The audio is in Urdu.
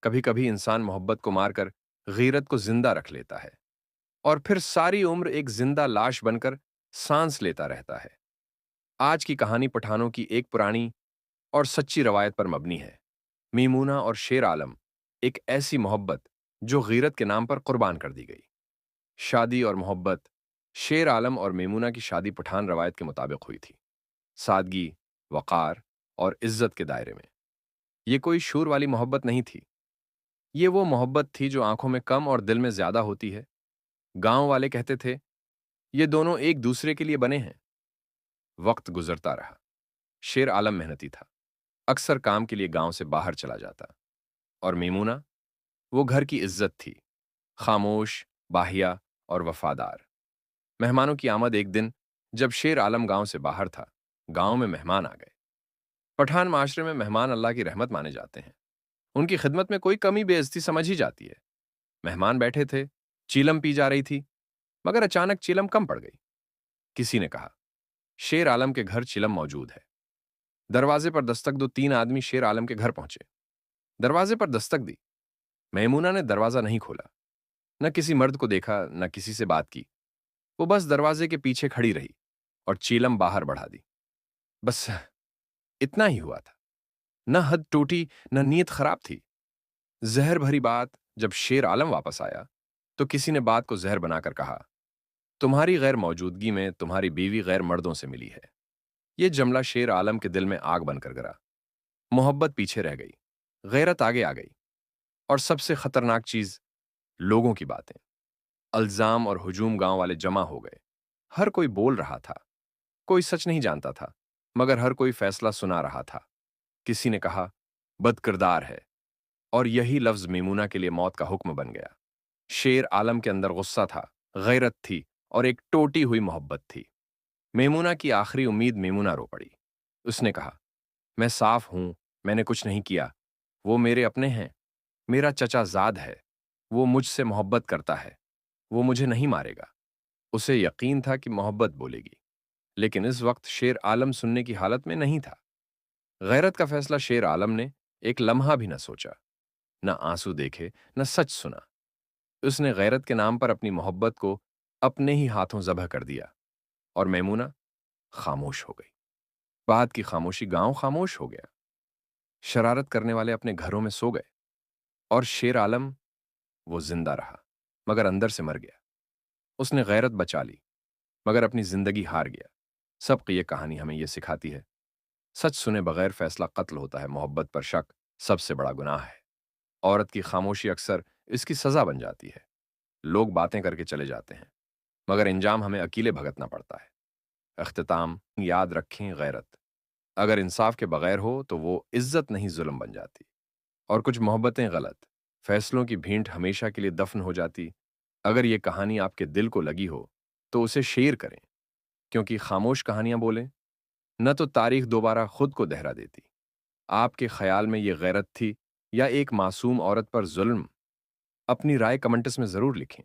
کبھی کبھی انسان محبت کو مار کر غیرت کو زندہ رکھ لیتا ہے اور پھر ساری عمر ایک زندہ لاش بن کر سانس لیتا رہتا ہے۔ آج کی کہانی پٹھانوں کی ایک پرانی اور سچی روایت پر مبنی ہے۔ میمونہ اور شیر عالم، ایک ایسی محبت جو غیرت کے نام پر قربان کر دی گئی۔ شادی اور محبت۔ شیر عالم اور میمونہ کی شادی پٹھان روایت کے مطابق ہوئی تھی، سادگی، وقار اور عزت کے دائرے میں۔ یہ کوئی شور والی محبت نہیں تھی، یہ وہ محبت تھی جو آنکھوں میں کم اور دل میں زیادہ ہوتی ہے۔ گاؤں والے کہتے تھے، یہ دونوں ایک دوسرے کے لیے بنے ہیں۔ وقت گزرتا رہا، شیر عالم محنتی تھا، اکثر کام کے لیے گاؤں سے باہر چلا جاتا، اور میمونہ، وہ گھر کی عزت تھی، خاموش، باحیہ اور وفادار۔ مہمانوں کی آمد۔ ایک دن جب شیر عالم گاؤں سے باہر تھا، گاؤں میں مہمان آ گئے۔ پٹھان معاشرے میں مہمان اللہ کی رحمت مانے جاتے ہیں، ان کی خدمت میں کوئی کمی بے عزتی سمجھ ہی جاتی ہے۔ مہمان بیٹھے تھے، چیلم پی جا رہی تھی، مگر اچانک چیلم کم پڑ گئی۔ کسی نے کہا، شیر عالم کے گھر چیلم موجود ہے۔ دروازے پر دستک دو۔ 3 آدمی شیر عالم کے گھر پہنچے، دروازے پر دستک دی۔ میمونہ نے دروازہ نہیں کھولا، نہ کسی مرد کو دیکھا، نہ کسی سے بات کی۔ وہ بس دروازے کے پیچھے کھڑی رہی اور چیلم باہر بڑھا دی۔ بس اتنا ہی ہوا تھا، نہ حد ٹوٹی، نہ نیت خراب تھی۔ زہر بھری بات۔ جب شیر عالم واپس آیا تو کسی نے بات کو زہر بنا کر کہا، تمہاری غیر موجودگی میں تمہاری بیوی غیر مردوں سے ملی ہے۔ یہ جملہ شیر عالم کے دل میں آگ بن کر گرا۔ محبت پیچھے رہ گئی، غیرت آگے آ گئی، اور سب سے خطرناک چیز، لوگوں کی باتیں، الزام اور ہجوم۔ گاؤں والے جمع ہو گئے، ہر کوئی بول رہا تھا، کوئی سچ نہیں جانتا تھا، مگر ہر کوئی فیصلہ سنا رہا تھا۔ کسی نے کہا، بد کردار ہے، اور یہی لفظ میمونہ کے لیے موت کا حکم بن گیا۔ شیر عالم کے اندر غصہ تھا، غیرت تھی، اور ایک ٹوٹی ہوئی محبت تھی۔ میمونہ کی آخری امید۔ میمونہ رو پڑی۔ اس نے کہا، میں صاف ہوں، میں نے کچھ نہیں کیا، وہ میرے اپنے ہیں، میرا چچا زاد ہے، وہ مجھ سے محبت کرتا ہے، وہ مجھے نہیں مارے گا۔ اسے یقین تھا کہ محبت بولے گی، لیکن اس وقت شیر عالم سننے کی حالت میں نہیں تھا۔ غیرت کا فیصلہ شیر عالم نے ایک لمحہ بھی نہ سوچا، نہ آنسو دیکھے، نہ سچ سنا۔ اس نے غیرت کے نام پر اپنی محبت کو اپنے ہی ہاتھوں ذبح کر دیا، اور میمونہ خاموش ہو گئی۔ بعد کی خاموشی، گاؤں خاموش ہو گیا۔ شرارت کرنے والے اپنے گھروں میں سو گئے، اور شیر عالم، وہ زندہ رہا، مگر اندر سے مر گیا۔ اس نے غیرت بچا لی، مگر اپنی زندگی ہار گیا۔ سب کی یہ کہانی ہمیں یہ سکھاتی ہے، سچ سنے بغیر فیصلہ قتل ہوتا ہے، محبت پر شک سب سے بڑا گناہ ہے۔ عورت کی خاموشی اکثر اس کی سزا بن جاتی ہے۔ لوگ باتیں کر کے چلے جاتے ہیں، مگر انجام ہمیں اکیلے بھگتنا پڑتا ہے۔ اختتام، یاد رکھیں، غیرت اگر انصاف کے بغیر ہو تو وہ عزت نہیں، ظلم بن جاتی، اور کچھ محبتیں غلط فیصلوں کی بھینٹ ہمیشہ کے لیے دفن ہو جاتی۔ اگر یہ کہانی آپ کے دل کو لگی ہو تو اسے شیئر کریں، کیونکہ خاموش کہانیاں بولیں نہ تو تاریخ دوبارہ خود کو دہرا دیتی۔ آپ کے خیال میں یہ غیرت تھی یا ایک معصوم عورت پر ظلم؟ اپنی رائے کمنٹس میں ضرور لکھیں۔